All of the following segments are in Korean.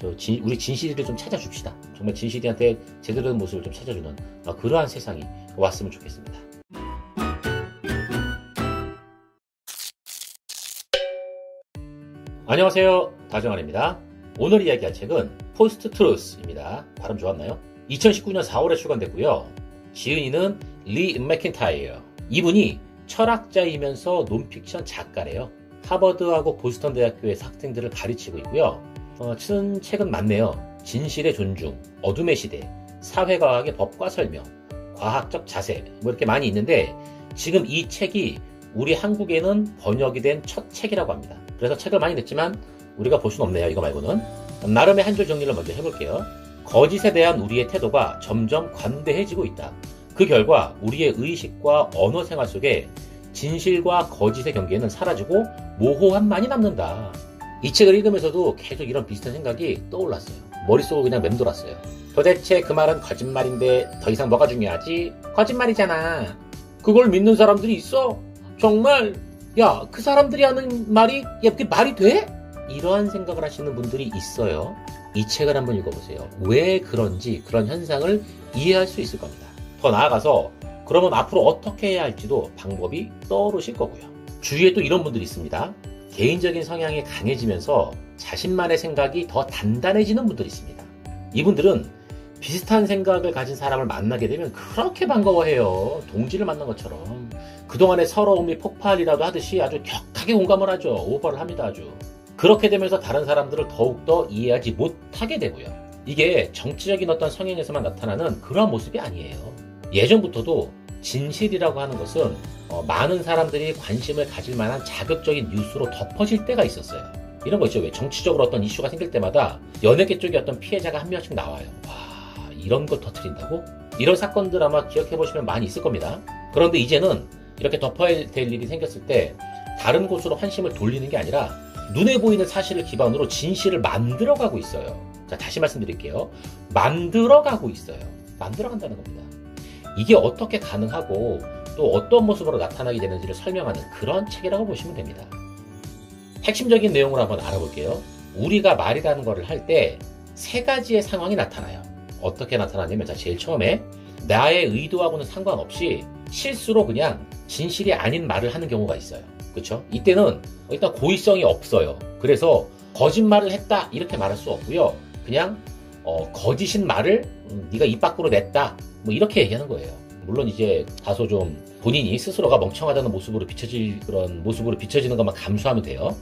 우리 진실이를 좀 찾아줍시다. 정말 진실이한테 제대로 된 모습을 좀 찾아주는 그러한 세상이 왔으면 좋겠습니다. 안녕하세요, 다정환입니다. 오늘 이야기할 책은 포스트 트루스입니다. 발음 좋았나요? 2019년 4월에 출간됐고요. 지은이는 리 맥킨타이어. 이분이 철학자이면서 논픽션 작가래요. 하버드하고 보스턴 대학교에서 학생들을 가르치고 있고요. 쓴 책은 많네요. 진실의 존중, 어둠의 시대, 사회과학의 법과 설명, 과학적 자세, 뭐 이렇게 많이 있는데 지금 이 책이 우리 한국에는 번역이 된 첫 책이라고 합니다. 그래서 책을 많이 냈지만 우리가 볼 수는 없네요. 이거 말고는. 나름의 한 줄 정리를 먼저 해볼게요. 거짓에 대한 우리의 태도가 점점 관대해지고 있다. 그 결과 우리의 의식과 언어 생활 속에 진실과 거짓의 경계는 사라지고 모호함만이 남는다. 이 책을 읽으면서도 계속 이런 비슷한 생각이 떠올랐어요. 머릿속으로 그냥 맴돌았어요. 도대체 그 말은 거짓말인데 더 이상 뭐가 중요하지? 거짓말이잖아. 그걸 믿는 사람들이 있어? 정말? 야, 그 사람들이 하는 말이 그게 말이 돼? 이러한 생각을 하시는 분들이 있어요. 이 책을 한번 읽어보세요. 왜 그런지 그런 현상을 이해할 수 있을 겁니다. 더 나아가서 그러면 앞으로 어떻게 해야 할지도 방법이 떠오르실 거고요. 주위에 또 이런 분들이 있습니다. 개인적인 성향이 강해지면서 자신만의 생각이 더 단단해지는 분들이 있습니다. 이분들은 비슷한 생각을 가진 사람을 만나게 되면 그렇게 반가워해요. 동지를 만난 것처럼. 그동안의 서러움이 폭발이라도 하듯이 아주 격하게 공감을 하죠. 오버를 합니다. 아주. 그렇게 되면서 다른 사람들을 더욱더 이해하지 못하게 되고요. 이게 정치적인 어떤 성향에서만 나타나는 그러한 모습이 아니에요. 예전부터도 진실이라고 하는 것은 많은 사람들이 관심을 가질 만한 자극적인 뉴스로 덮어질 때가 있었어요. 이런 거 있죠. 왜 정치적으로 어떤 이슈가 생길 때마다 연예계 쪽에 어떤 피해자가 한 명씩 나와요. 와, 이런 거 터뜨린다고? 이런 사건들 아마 기억해보시면 많이 있을 겁니다. 그런데 이제는 이렇게 덮어야 될 일이 생겼을 때 다른 곳으로 환심을 돌리는 게 아니라 눈에 보이는 사실을 기반으로 진실을 만들어가고 있어요. 자, 다시 말씀드릴게요. 만들어가고 있어요. 만들어간다는 겁니다. 이게 어떻게 가능하고 또 어떤 모습으로 나타나게 되는지를 설명하는 그런 책이라고 보시면 됩니다. 핵심적인 내용을 한번 알아볼게요. 우리가 말이라는 것을 할 때 세 가지의 상황이 나타나요. 어떻게 나타나냐면, 자, 제일 처음에 나의 의도하고는 상관없이 실수로 그냥 진실이 아닌 말을 하는 경우가 있어요. 그렇죠? 이때는 일단 고의성이 없어요. 그래서 거짓말을 했다 이렇게 말할 수 없고요. 그냥 거짓인 말을 네가 입 밖으로 냈다 뭐 이렇게 얘기하는 거예요. 물론 이제 다소 좀 본인이 스스로가 멍청하다는 모습으로 그런 모습으로 비춰지는 것만 감수하면 돼요.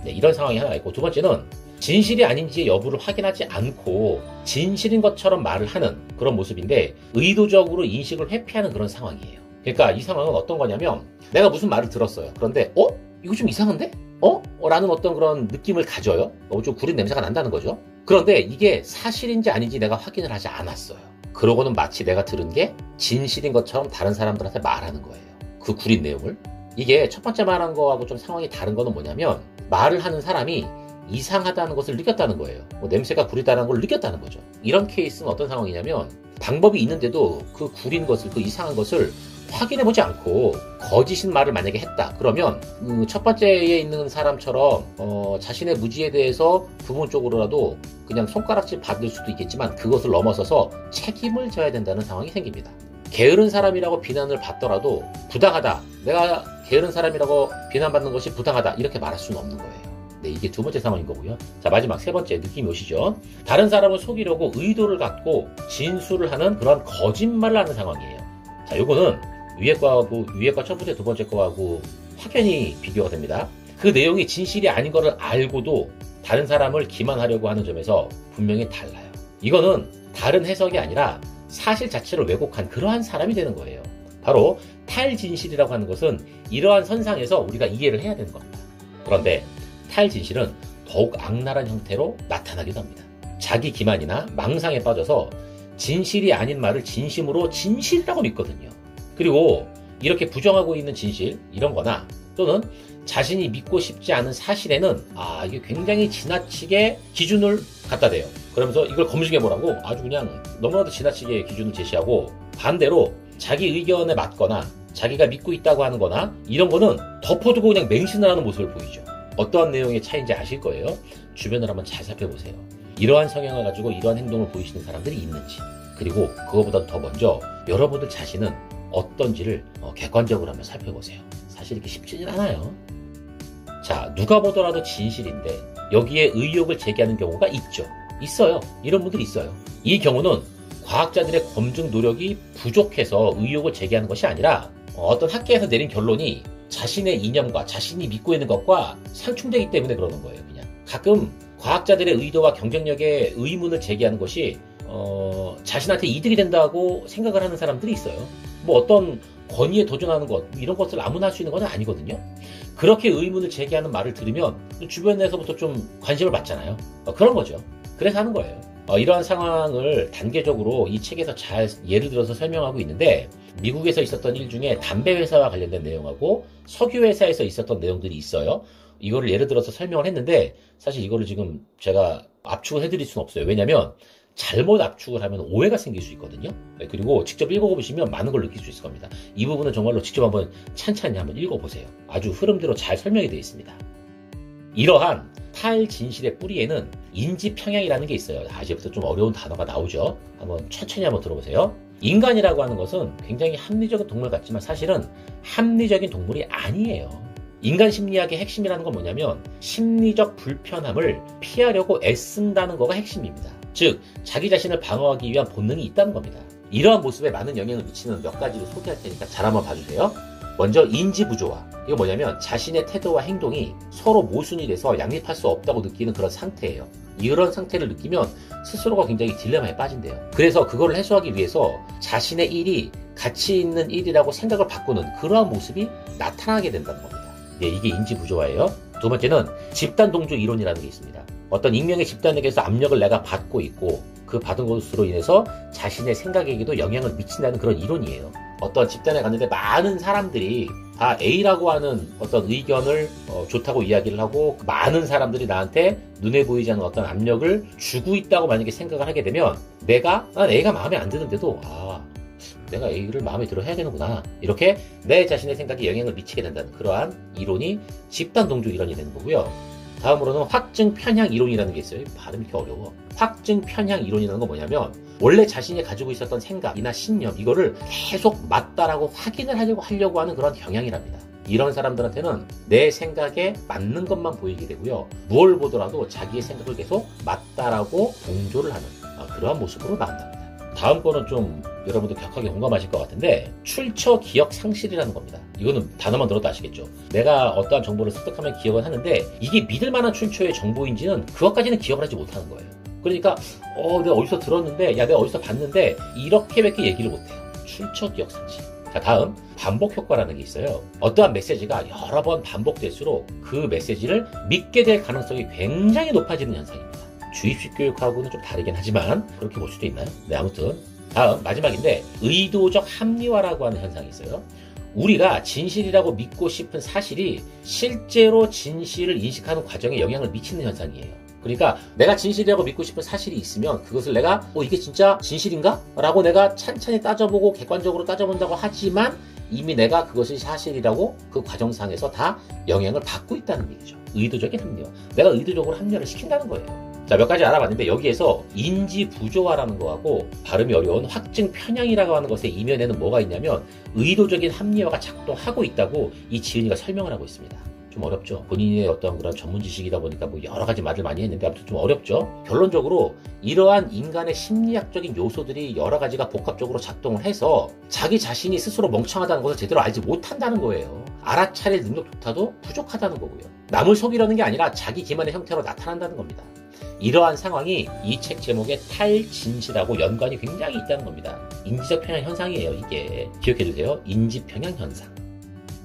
네, 이런 상황이 하나 있고, 두 번째는 진실이 아닌지의 여부를 확인하지 않고 진실인 것처럼 말을 하는 그런 모습인데 의도적으로 인식을 회피하는 그런 상황이에요. 그러니까 이 상황은 어떤 거냐면, 내가 무슨 말을 들었어요. 그런데 이거 좀 이상한데? 라는 어떤 그런 느낌을 가져요. 좀 구린 냄새가 난다는 거죠. 그런데 이게 사실인지 아닌지 내가 확인을 하지 않았어요. 그러고는 마치 내가 들은 게 진실인 것처럼 다른 사람들한테 말하는 거예요. 그 구린 내용을. 이게 첫 번째 말한 거하고 좀 상황이 다른 거는 뭐냐면, 말을 하는 사람이 이상하다는 것을 느꼈다는 거예요. 냄새가 구리다는 걸 느꼈다는 거죠. 이런 케이스는 어떤 상황이냐면, 방법이 있는데도 그 구린 것을, 그 이상한 것을 확인해보지 않고 거짓인 말을 만약에 했다. 그러면 첫 번째에 있는 사람처럼 자신의 무지에 대해서 부분적으로라도 그냥 손가락질 받을 수도 있겠지만 그것을 넘어서서 책임을 져야 된다는 상황이 생깁니다. 게으른 사람이라고 비난을 받더라도 부당하다. 내가 게으른 사람이라고 비난받는 것이 부당하다. 이렇게 말할 수는 없는 거예요. 네, 이게 두 번째 상황인 거고요. 자, 마지막 세 번째 느낌이 오시죠? 다른 사람을 속이려고 의도를 갖고 진술을 하는 그런 거짓말을 하는 상황이에요. 자, 요거는 위에 과 첫 번째, 두 번째 거하고 확연히 비교가 됩니다. 그 내용이 진실이 아닌 거를 알고도 다른 사람을 기만하려고 하는 점에서 분명히 달라요. 이거는 다른 해석이 아니라 사실 자체를 왜곡한 그러한 사람이 되는 거예요. 바로 탈진실이라고 하는 것은 이러한 선상에서 우리가 이해를 해야 되는 겁니다. 그런데 탈진실은 더욱 악랄한 형태로 나타나기도 합니다. 자기 기만이나 망상에 빠져서 진실이 아닌 말을 진심으로 진실이라고 믿거든요. 그리고 이렇게 부정하고 있는 진실, 이런 거나 또는 자신이 믿고 싶지 않은 사실에는 이게 굉장히 지나치게 기준을 갖다 대요. 그러면서 이걸 검증해보라고 아주 그냥 너무나도 지나치게 기준을 제시하고, 반대로 자기 의견에 맞거나 자기가 믿고 있다고 하는 거나 이런 거는 덮어두고 그냥 맹신을 하는 모습을 보이죠. 어떠한 내용의 차이인지 아실 거예요. 주변을 한번 잘 살펴보세요. 이러한 성향을 가지고 이러한 행동을 보이시는 사람들이 있는지, 그리고 그거보다 더 먼저 여러분들 자신은 어떤지를 객관적으로 한번 살펴보세요. 사실 이렇게 쉽지는 않아요. 자, 누가 보더라도 진실인데 여기에 의혹을 제기하는 경우가 있죠. 있어요. 이런 분들이 있어요. 이 경우는 과학자들의 검증 노력이 부족해서 의혹을 제기하는 것이 아니라 어떤 학계에서 내린 결론이 자신의 이념과 자신이 믿고 있는 것과 상충되기 때문에 그러는 거예요. 그냥 가끔 과학자들의 의도와 경쟁력에 의문을 제기하는 것이 자신한테 이득이 된다고 생각을 하는 사람들이 있어요. 뭐 어떤 권위에 도전하는 것, 이런 것을 아무나 할 수 있는 건 아니거든요. 그렇게 의문을 제기하는 말을 들으면 주변에서부터 좀 관심을 받잖아요. 그런 거죠. 그래서 하는 거예요. 이러한 상황을 단계적으로 이 책에서 잘 예를 들어서 설명하고 있는데, 미국에서 있었던 일 중에 담배 회사와 관련된 내용하고 석유 회사에서 있었던 내용들이 있어요. 이거를 예를 들어서 설명을 했는데 사실 이거를 지금 제가 압축을 해드릴 수는 없어요. 왜냐하면 잘못 압축을 하면 오해가 생길 수 있거든요. 그리고 직접 읽어보시면 많은 걸 느낄 수 있을 겁니다. 이 부분은 정말로 직접 한번 찬찬히 한번 읽어보세요. 아주 흐름대로 잘 설명이 되어 있습니다. 이러한 탈진실의 뿌리에는 인지평양이라는 게 있어요. 이제부터 좀 어려운 단어가 나오죠. 한번 천천히 한번 들어보세요. 인간이라고 하는 것은 굉장히 합리적인 동물 같지만 사실은 합리적인 동물이 아니에요. 인간 심리학의 핵심이라는 건 뭐냐면 심리적 불편함을 피하려고 애쓴다는 거가 핵심입니다. 즉 자기 자신을 방어하기 위한 본능이 있다는 겁니다. 이러한 모습에 많은 영향을 미치는 몇 가지를 소개할 테니까 잘 한번 봐주세요. 먼저 인지부조화. 이거 뭐냐면 자신의 태도와 행동이 서로 모순이 돼서 양립할 수 없다고 느끼는 그런 상태예요. 이런 상태를 느끼면 스스로가 굉장히 딜레마에 빠진대요. 그래서 그걸 해소하기 위해서 자신의 일이 가치 있는 일이라고 생각을 바꾸는 그러한 모습이 나타나게 된다는 겁니다. 네, 이게 인지부조화예요. 두 번째는 집단동조 이론이라는 게 있습니다. 어떤 익명의 집단에게서 압력을 내가 받고 있고 그 받은 것으로 인해서 자신의 생각에게도 영향을 미친다는 그런 이론이에요. 어떤 집단에 갔는데 많은 사람들이 다 A라고 하는 어떤 의견을 좋다고 이야기를 하고 많은 사람들이 나한테 눈에 보이지 않는 어떤 압력을 주고 있다고 만약에 생각을 하게 되면 난 A가 마음에 안 드는데도 내가 A를 마음에 들어 해야 되는구나. 이렇게 내 자신의 생각에 영향을 미치게 된다는 그러한 이론이 집단동조 이론이 되는 거고요. 다음으로는 확증 편향 이론이라는 게 있어요. 발음이 이렇게 어려워. 확증 편향 이론이라는 건 뭐냐면 원래 자신이 가지고 있었던 생각이나 신념 이거를 계속 맞다라고 확인을 하려고 하는 그런 경향이랍니다. 이런 사람들한테는 내 생각에 맞는 것만 보이게 되고요. 무엇을 보더라도 자기의 생각을 계속 맞다라고 동조를 하는 그러한 모습으로 나온답니다. 다음 거는 좀 여러분들 격하게 공감하실 것 같은데 출처 기억 상실이라는 겁니다. 이거는 단어만 들어도 아시겠죠. 내가 어떠한 정보를 습득하면 기억은 하는데 이게 믿을 만한 출처의 정보인지는 그것까지는 기억을 하지 못하는 거예요. 그러니까 내가 어디서 들었는데 내가 어디서 봤는데 이렇게밖에 얘기를 못해요. 출처 기억 상실. 자, 다음 반복 효과라는 게 있어요. 어떠한 메시지가 여러 번 반복될수록 그 메시지를 믿게 될 가능성이 굉장히 높아지는 현상입니다. 주입식 교육하고는 좀 다르긴 하지만 그렇게 볼 수도 있나요? 네, 아무튼 다음 마지막인데 의도적 합리화라고 하는 현상이 있어요. 우리가 진실이라고 믿고 싶은 사실이 실제로 진실을 인식하는 과정에 영향을 미치는 현상이에요. 그러니까 내가 진실이라고 믿고 싶은 사실이 있으면 그것을 내가 이게 진짜 진실인가? 라고 내가 찬찬히 따져보고 객관적으로 따져본다고 하지만 이미 내가 그것이 사실이라고 그 과정상에서 다 영향을 받고 있다는 얘기죠. 의도적인 합리화. 내가 의도적으로 합리화를 시킨다는 거예요. 자, 몇 가지 알아봤는데 여기에서 인지부조화라는 거하고 발음이 어려운 확증 편향이라고 하는 것의 이면에는 뭐가 있냐면 의도적인 합리화가 작동하고 있다고 이 지은이가 설명을 하고 있습니다. 좀 어렵죠. 본인의 어떤 그런 전문 지식이다 보니까 뭐 여러 가지 말을 많이 했는데 아무튼 좀 어렵죠. 결론적으로 이러한 인간의 심리학적인 요소들이 여러 가지가 복합적으로 작동을 해서 자기 자신이 스스로 멍청하다는 것을 제대로 알지 못한다는 거예요. 알아차릴 능력조차도 부족하다는 거고요. 남을 속이려는 게 아니라 자기 기만의 형태로 나타난다는 겁니다. 이러한 상황이 이 책 제목의 탈진실하고 연관이 굉장히 있다는 겁니다. 인지적 편향 현상이에요. 이게 기억해주세요. 인지평양 현상.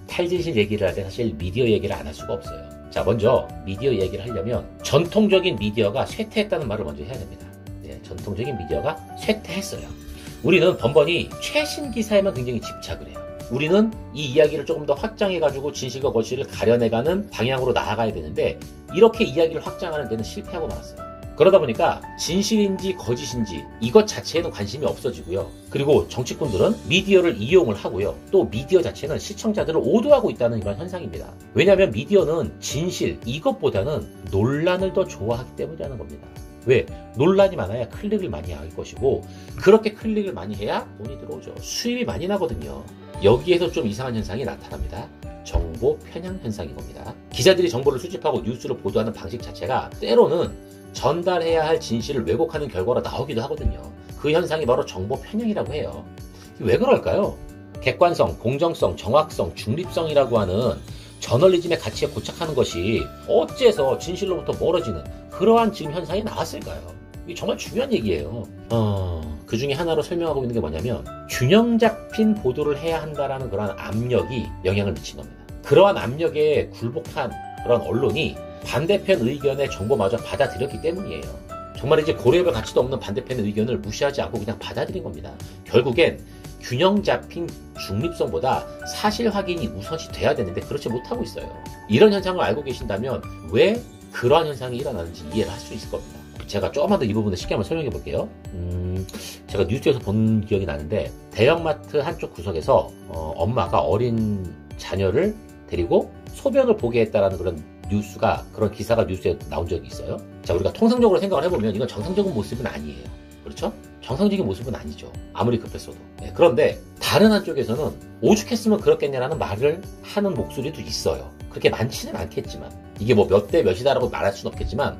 탈진실 얘기를 할 때 사실 미디어 얘기를 안 할 수가 없어요. 자, 먼저 미디어 얘기를 하려면 전통적인 미디어가 쇠퇴했다는 말을 먼저 해야 됩니다. 네, 전통적인 미디어가 쇠퇴했어요. 우리는 번번이 최신 기사에만 굉장히 집착을 해요. 우리는 이 이야기를 조금 더 확장해가지고 진실과 거짓을 가려내가는 방향으로 나아가야 되는데 이렇게 이야기를 확장하는 데는 실패하고 말았어요. 그러다 보니까 진실인지 거짓인지 이것 자체에는 관심이 없어지고요. 그리고 정치꾼들은 미디어를 이용을 하고요. 또 미디어 자체는 시청자들을 오도하고 있다는 이런 현상입니다. 왜냐하면 미디어는 진실 이것보다는 논란을 더 좋아하기 때문이라는 겁니다. 왜? 논란이 많아야 클릭을 많이 할 것이고 그렇게 클릭을 많이 해야 돈이 들어오죠. 수입이 많이 나거든요. 여기에서 좀 이상한 현상이 나타납니다. 정보 편향 현상인 겁니다. 기자들이 정보를 수집하고 뉴스를 보도하는 방식 자체가 때로는 전달해야 할 진실을 왜곡하는 결과로 나오기도 하거든요. 그 현상이 바로 정보 편향이라고 해요. 왜 그럴까요? 객관성, 공정성, 정확성, 중립성이라고 하는 저널리즘의 가치에 고착하는 것이 어째서 진실로부터 멀어지는 그러한 지금 현상이 나왔을까요? 이게 정말 중요한 얘기예요. 그 중에 하나로 설명하고 있는 게 뭐냐면 균형 잡힌 보도를 해야 한다라는 그러한 압력이 영향을 미친 겁니다. 그러한 압력에 굴복한 그런 언론이 반대편 의견의 정보마저 받아들였기 때문이에요. 정말 이제 고려해볼 가치도 없는 반대편의 의견을 무시하지 않고 그냥 받아들인 겁니다. 결국엔 균형 잡힌 중립성보다 사실 확인이 우선시 돼야 되는데 그렇지 못하고 있어요. 이런 현상을 알고 계신다면 왜 그러한 현상이 일어나는지 이해를 할 수 있을 겁니다. 제가 조금만 더 이 부분을 쉽게 한번 설명해 볼게요. 제가 뉴스에서 본 기억이 나는데 대형마트 한쪽 구석에서 엄마가 어린 자녀를 데리고 소변을 보게 했다라는 그런 기사가 뉴스에 나온 적이 있어요. 자, 우리가 통상적으로 생각을 해보면 이건 정상적인 모습은 아니에요. 그렇죠? 정상적인 모습은 아니죠. 아무리 급했어도. 네, 그런데 다른 한쪽에서는 오죽했으면 그렇겠냐라는 말을 하는 목소리도 있어요. 그렇게 많지는 않겠지만 이게 뭐 몇 대 몇이다라고 말할 수는 없겠지만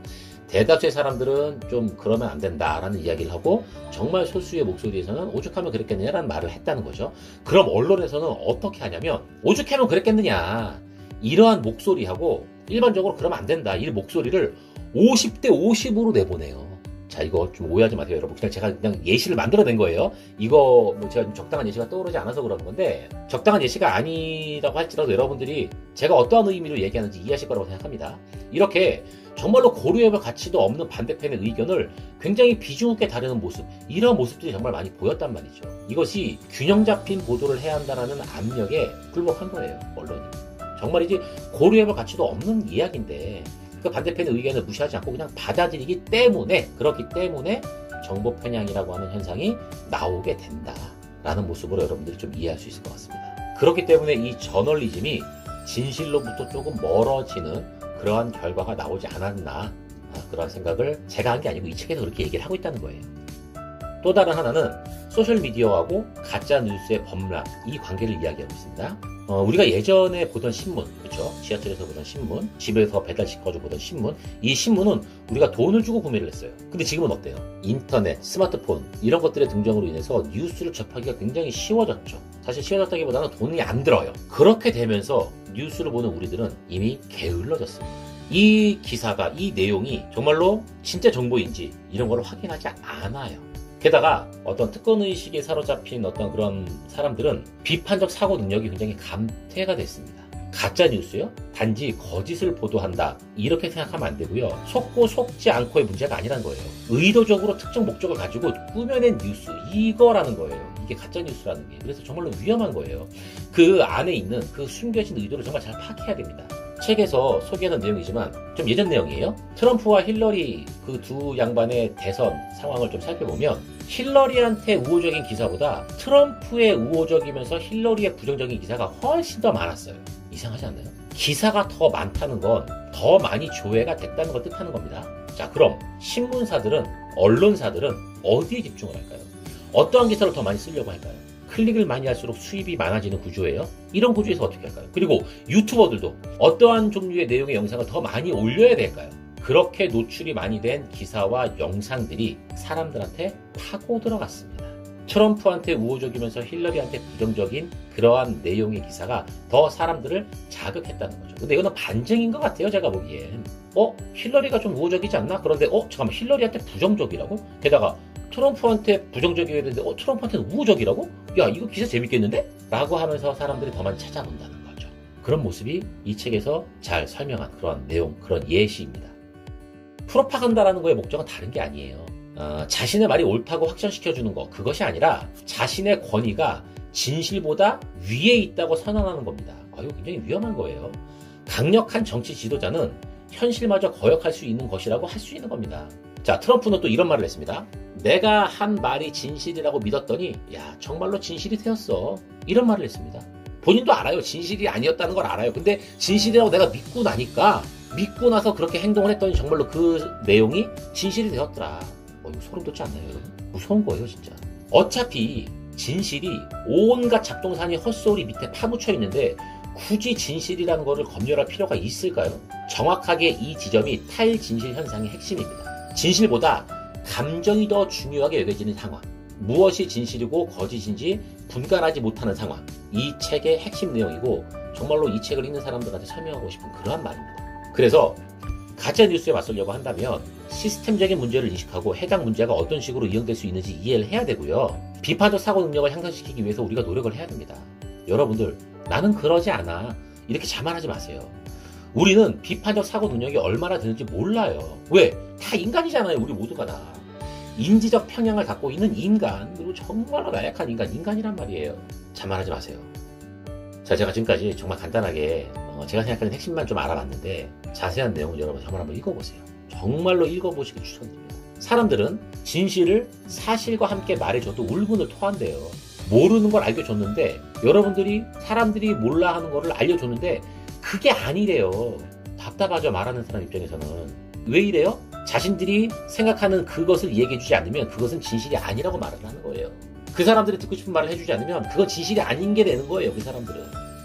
대다수의 사람들은 좀 그러면 안 된다라는 이야기를 하고 정말 소수의 목소리에서는 오죽하면 그랬겠느냐라는 말을 했다는 거죠. 그럼 언론에서는 어떻게 하냐면 오죽하면 그랬겠느냐 이러한 목소리하고 일반적으로 그러면 안 된다 이 목소리를 50대 50으로 내보내요. 자, 이거 좀 오해하지 마세요, 여러분. 제가 그냥 예시를 만들어낸 거예요. 이거 뭐 제가 적당한 예시가 떠오르지 않아서 그러는 건데 적당한 예시가 아니라고 할지라도 여러분들이 제가 어떠한 의미로 얘기하는지 이해하실 거라고 생각합니다. 이렇게 정말로 고려해볼 가치도 없는 반대편의 의견을 굉장히 비중 있게 다루는 모습, 이런 모습들이 정말 많이 보였단 말이죠. 이것이 균형 잡힌 보도를 해야 한다는 압력에 굴복한 거예요, 언론이. 정말이지 고려해볼 가치도 없는 이야기인데 그 반대편의 의견을 무시하지 않고 그냥 받아들이기 때문에 그렇기 때문에 정보 편향이라고 하는 현상이 나오게 된다라는 모습으로 여러분들이 좀 이해할 수 있을 것 같습니다. 그렇기 때문에 이 저널리즘이 진실로부터 조금 멀어지는 그러한 결과가 나오지 않았나 그런 생각을 제가 한 게 아니고 이 책에서 그렇게 얘기를 하고 있다는 거예요. 또 다른 하나는 소셜미디어하고 가짜뉴스의 범람 이 관계를 이야기하고 있습니다. 우리가 예전에 보던 신문, 그렇죠? 지하철에서 보던 신문, 집에서 배달시켜서 보던 신문, 이 신문은 우리가 돈을 주고 구매를 했어요. 근데 지금은 어때요? 인터넷, 스마트폰 이런 것들의 등장으로 인해서 뉴스를 접하기가 굉장히 쉬워졌죠. 사실 쉬워졌다기보다는 돈이 안 들어요. 그렇게 되면서 뉴스를 보는 우리들은 이미 게을러졌습니다. 이 기사가, 이 내용이 정말로 진짜 정보인지 이런 걸 확인하지 않아요. 게다가 어떤 특권의식에 사로잡힌 어떤 그런 사람들은 비판적 사고 능력이 굉장히 감퇴가 됐습니다. 가짜뉴스요? 단지 거짓을 보도한다. 이렇게 생각하면 안 되고요. 속고 속지 않고의 문제가 아니란 거예요. 의도적으로 특정 목적을 가지고 꾸며낸 뉴스, 이거라는 거예요. 이게 가짜뉴스라는 게. 그래서 정말로 위험한 거예요. 그 안에 있는 그 숨겨진 의도를 정말 잘 파악해야 됩니다. 책에서 소개하는 내용이지만 좀 예전 내용이에요. 트럼프와 힐러리 그 두 양반의 대선 상황을 좀 살펴보면 힐러리한테 우호적인 기사보다 트럼프의 우호적이면서 힐러리의 부정적인 기사가 훨씬 더 많았어요. 이상하지 않나요? 기사가 더 많다는 건 더 많이 조회가 됐다는 걸 뜻하는 겁니다. 자, 그럼 신문사들은, 언론사들은 어디에 집중을 할까요? 어떠한 기사를 더 많이 쓰려고 할까요? 클릭을 많이 할수록 수입이 많아지는 구조예요. 이런 구조에서 어떻게 할까요? 그리고 유튜버들도 어떠한 종류의 내용의 영상을 더 많이 올려야 될까요? 그렇게 노출이 많이 된 기사와 영상들이 사람들한테 파고 들어갔습니다. 트럼프한테 우호적이면서 힐러리한테 부정적인 그러한 내용의 기사가 더 사람들을 자극했다는 거죠. 근데 이거는 반증인 것 같아요, 제가 보기엔. 힐러리가 좀 우호적이지 않나? 그런데 잠깐만, 힐러리한테 부정적이라고? 게다가 트럼프한테 부정적이어야 되는데 트럼프한테는 우호적이라고? 야, 이거 기사 재밌겠는데? 라고 하면서 사람들이 더 많이 찾아본다는 거죠. 그런 모습이 이 책에서 잘 설명한 그런 내용, 그런 예시입니다. 프로파간다라는 거의 목적은 다른 게 아니에요. 자신의 말이 옳다고 확정시켜주는 거, 그것이 아니라 자신의 권위가 진실보다 위에 있다고 선언하는 겁니다. 이거 굉장히 위험한 거예요. 강력한 정치 지도자는 현실마저 거역할 수 있는 것이라고 할 수 있는 겁니다. 자, 트럼프는 또 이런 말을 했습니다. 내가 한 말이 진실이라고 믿었더니 야, 정말로 진실이 되었어. 이런 말을 했습니다. 본인도 알아요. 진실이 아니었다는 걸 알아요. 근데 진실이라고 내가 믿고 나니까 믿고 나서 그렇게 행동을 했더니 정말로 그 내용이 진실이 되었더라. 이거 소름 돋지 않나요, 여러분? 무서운 거예요, 진짜. 어차피 진실이 온갖 잡동사니 헛소리 밑에 파묻혀 있는데 굳이 진실이라는 거를 검열할 필요가 있을까요? 정확하게 이 지점이 탈진실 현상의 핵심입니다. 진실보다 감정이 더 중요하게 여겨지는 상황. 무엇이 진실이고 거짓인지 분간하지 못하는 상황. 이 책의 핵심 내용이고 정말로 이 책을 읽는 사람들한테 설명하고 싶은 그러한 말입니다. 그래서 가짜뉴스에 맞서려고 한다면 시스템적인 문제를 인식하고 해당 문제가 어떤 식으로 이용될 수 있는지 이해를 해야 되고요. 비판적 사고 능력을 향상시키기 위해서 우리가 노력을 해야 됩니다. 여러분들, 나는 그러지 않아. 이렇게 자만하지 마세요. 우리는 비판적 사고 능력이 얼마나 되는지 몰라요. 왜? 다 인간이잖아요. 우리 모두가 다. 인지적 평양을 갖고 있는 인간, 그리고 정말로 나약한 인간이란 말이에요. 자만하지 마세요. 자, 제가 지금까지 정말 간단하게 제가 생각하는 핵심만 좀 알아봤는데 자세한 내용은 여러분 정말 한번 읽어보세요. 정말로 읽어보시길 추천드립니다. 사람들은 진실을 사실과 함께 말해줘도 울분을 토한대요. 모르는 걸 알려줬는데 여러분들이 사람들이 몰라 하는 거를 알려줬는데 그게 아니래요. 답답하죠, 말하는 사람 입장에서는. 왜 이래요? 자신들이 생각하는 그것을 얘기해주지 않으면 그것은 진실이 아니라고 말을 하는 거예요. 그 사람들이 듣고 싶은 말을 해주지 않으면 그건 진실이 아닌 게 되는 거예요. 그 사람들은.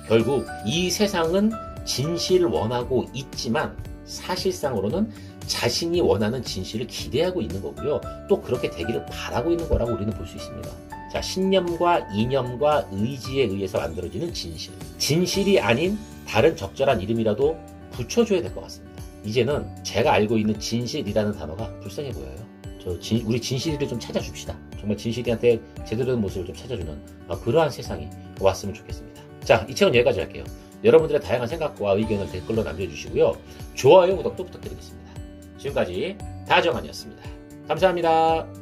결국 이 세상은 진실을 원하고 있지만 사실상으로는 자신이 원하는 진실을 기대하고 있는 거고요. 또 그렇게 되기를 바라고 있는 거라고 우리는 볼 수 있습니다. 자, 신념과 이념과 의지에 의해서 만들어지는 진실. 진실이 아닌 다른 적절한 이름이라도 붙여줘야 될 것 같습니다. 이제는 제가 알고 있는 진실이라는 단어가 불쌍해 보여요. 우리 진실이를 좀 찾아줍시다. 정말 진실이한테 제대로 된 모습을 좀 찾아주는 그러한 세상이 왔으면 좋겠습니다. 자, 이 책은 여기까지 할게요. 여러분들의 다양한 생각과 의견을 댓글로 남겨주시고요. 좋아요, 구독도 부탁드리겠습니다. 지금까지 다정한이었습니다. 감사합니다.